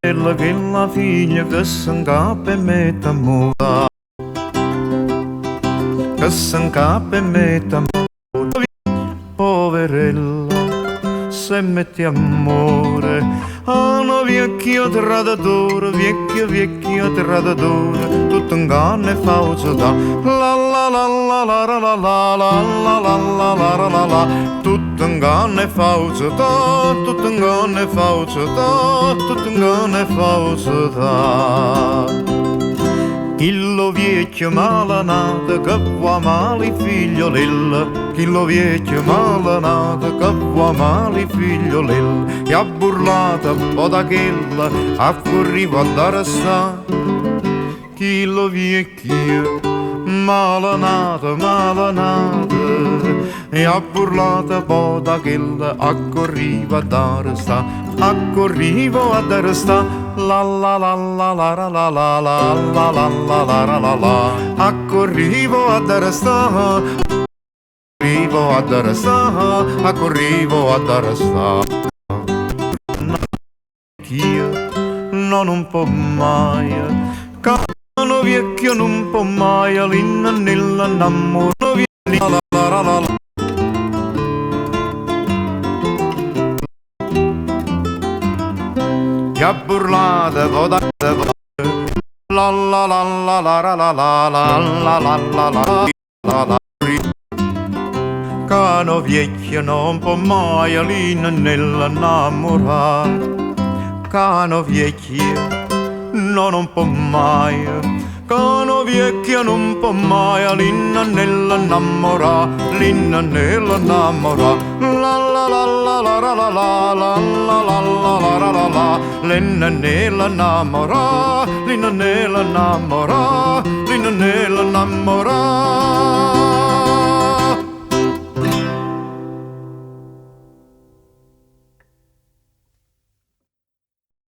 quella che la figlia che s'ingappa e mette a moda, che s'ingappa e mette a moda, poverella, se mette amore, a una vecchia traditore, vecchia traditore, tutto inganno e falsità, la la la la la la la la la la la la la la la, tutto inganno e falsità, tutto inganno e falsità, tutto inganno e falsità. Chillo vecchio malanato che va male il figliolello, chillo vecchio malanato che va male il figliolello, e ha burlato un po' da quella, a corrivo a dare sta. Chillo vecchio malanato, e ha burlato un po' da quella, a corrivo a dare sta, a corrivo a dare sta. La la la la la la la la la la la la la la la, accorrivo a dare sta, arrivo a dare sta, accorrivo a dare sta. Io non può mai, cano vecchio non può mai, l'inna nell'annamoro vecchio la la la la la. E ha burlato voda la la la la la la la la la la la la la. Cano vecchio non può mai l'inna nell'annamorare, cano vecchio non può mai, cano vecchio non può mai l'inna nell'annamorare, l'inna nell'annamorare, la la la la la la la la la la la la la la, l'inna nell'annamorare, l'inna nell'annamorare,